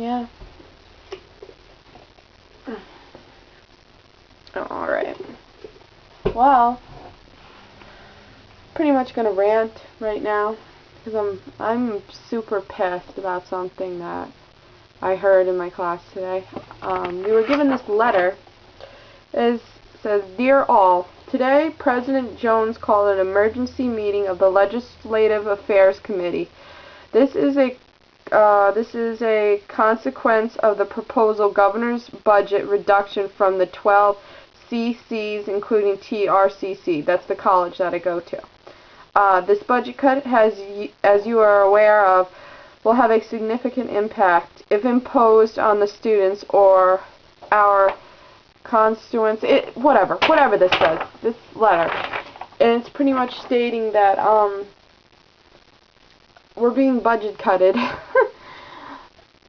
Yeah. Alright. Well, pretty much gonna rant right now because I'm super pissed about something that I heard in my class today. We were given this letter. It says, "Dear all, today President Jones called an emergency meeting of the Legislative Affairs Committee. This is a consequence of the proposal governor's budget reduction from the 12 CCs, including TRCC. That's the college that I go to. This budget cut, as you are aware of, will have a significant impact if imposed on the students or our constituents." Whatever this says, this letter, and it's pretty much stating that we're being budget cutted.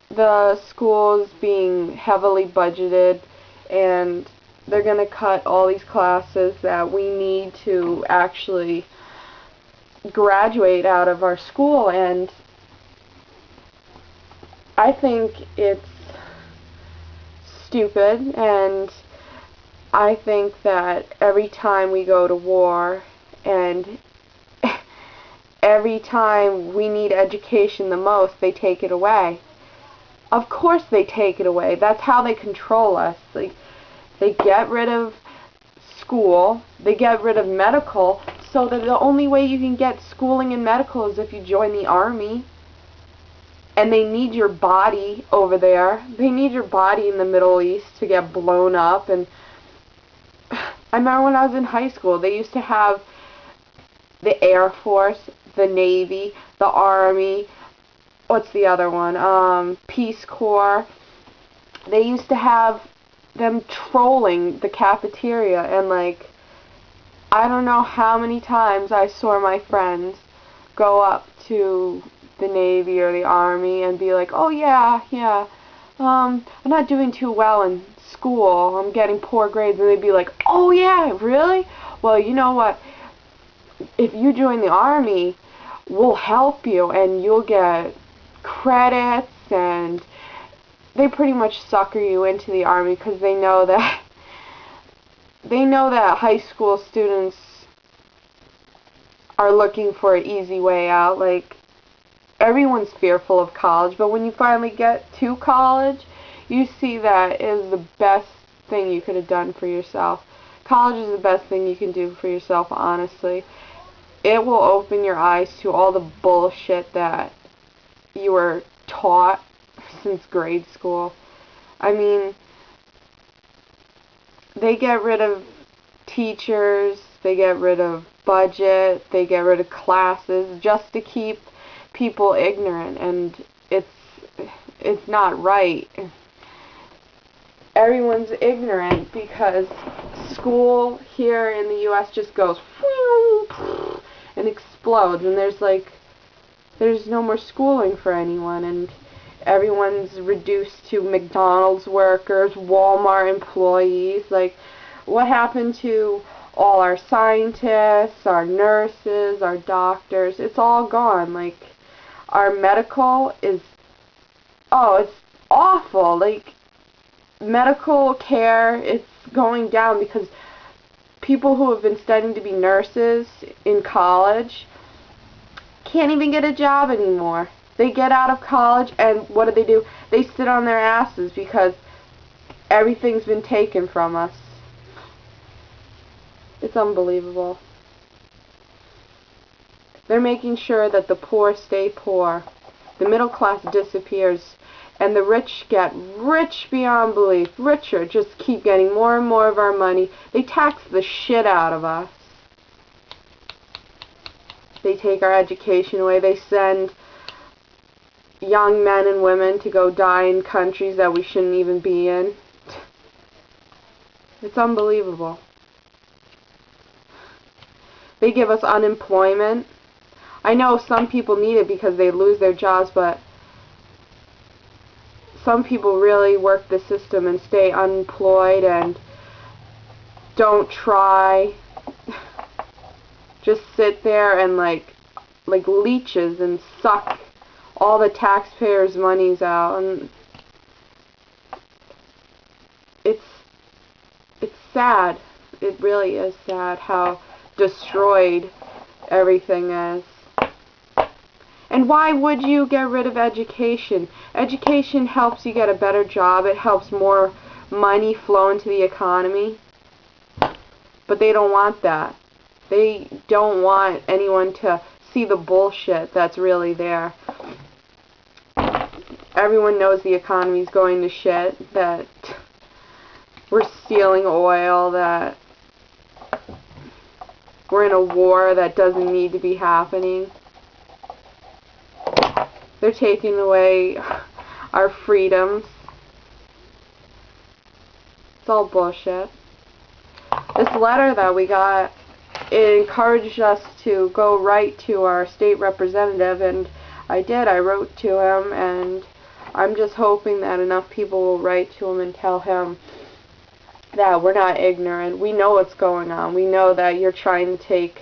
The school is being heavily budgeted, and they're going to cut all these classes that we need to actually graduate out of our school, and I think it's stupid, and I think that every time we go to war and every time we need education the most, they take it away. Of course they take it away. That's how they control us. Like, they get rid of school, they get rid of medical, so that the only way you can get schooling and medical is if you join the army. And they need your body over there. They need your body in the Middle East to get blown up. And I remember when I was in high school, they used to have the Air Force, the Navy, the Army, what's the other one? Peace Corps. They used to have them trolling the cafeteria, and like, I don't know how many times I saw my friends go up to the Navy or the Army and be like, "Oh yeah, I'm not doing too well in school, I'm getting poor grades," and they'd be like, "Oh yeah, really? Well, you know what, if you join the Army, we'll help you and you'll get credits," and they pretty much sucker you into the Army because they know that high school students are looking for an easy way out. Like, everyone's fearful of college, but when you finally get to college, you see that it is the best thing you could have done for yourself. College is the best thing you can do for yourself, honestly. It will open your eyes to all the bullshit that you were taught since grade school. I mean, they get rid of teachers, they get rid of budget, they get rid of classes just to keep people ignorant, and it's not right. Everyone's ignorant because school here in the US just goes and explodes, and there's no more schooling for anyone, and everyone's reduced to McDonald's workers, Walmart employees. Like, what happened to all our scientists, our nurses, our doctors? It's all gone. Like, our medical is, it's awful. Like, medical care, it's going down because people who have been studying to be nurses in college can't even get a job anymore. They get out of college, and what do? They sit on their asses because everything's been taken from us. It's unbelievable. They're making sure that the poor stay poor, the middle class disappears, and the rich get rich beyond belief, richer, just keep getting more and more of our money. They tax the shit out of us. They take our education away. They send young men and women to go die in countries that we shouldn't even be in. It's unbelievable. They give us unemployment. I know some people need it because they lose their jobs, but some people really work the system and stay unemployed and don't try. Just sit there and like leeches and suck all the taxpayers' monies out. And sad. It really is sad how destroyed everything is. And why would you get rid of education? Education helps you get a better job. It helps more money flow into the economy. But they don't want that. They don't want anyone to see the bullshit that's really there. Everyone knows the economy's going to shit, that we're stealing oil, that we're in a war that doesn't need to be happening. They're taking away our freedoms. It's all bullshit. This letter that we got, it encouraged us to go write to our state representative, and I did. I wrote to him, and I'm just hoping that enough people will write to him and tell him that we're not ignorant. We know what's going on. We know that you're trying to take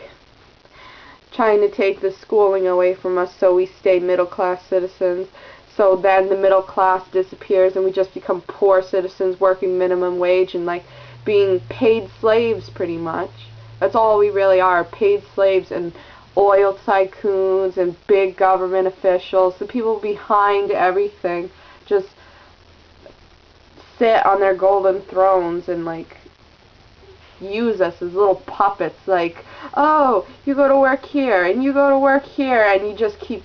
the schooling away from us so we stay middle-class citizens. So then the middle class disappears and we just become poor citizens working minimum wage and like being paid slaves pretty much. That's all we really are, paid slaves and oil tycoons and big government officials. The people behind everything just sit on their golden thrones and like use us as little puppets, like, oh, you go to work here and you go to work here, and you just keep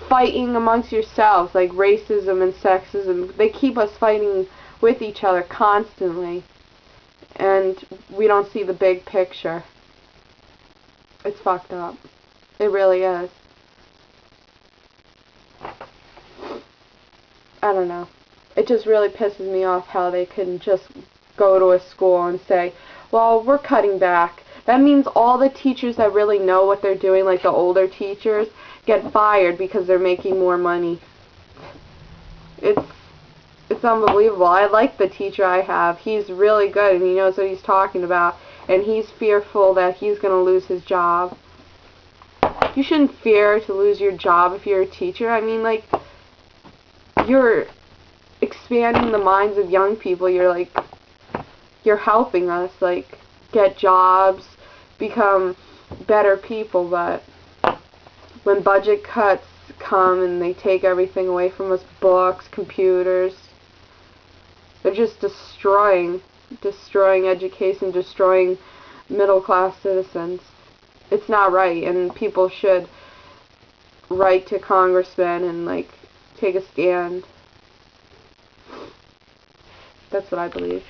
fighting amongst yourselves, like racism and sexism. They keep us fighting with each other constantly, and we don't see the big picture. It's fucked up. It really is. I don't know. It just really pisses me off how they can just go to a school and say, well, we're cutting back. That means all the teachers that really know what they're doing, like the older teachers, get fired because they're making more money. It's unbelievable. I like the teacher I have. He's really good and he knows what he's talking about, and he's fearful that he's going to lose his job. You shouldn't fear to lose your job if you're a teacher. I mean, like, you're expanding the minds of young people. You're helping us, like, get jobs, become better people. But when budget cuts come and they take everything away from us, books, computers, they're just destroying education, destroying middle-class citizens. It's not right, and people should write to congressmen and, like, take a stand. That's what I believe.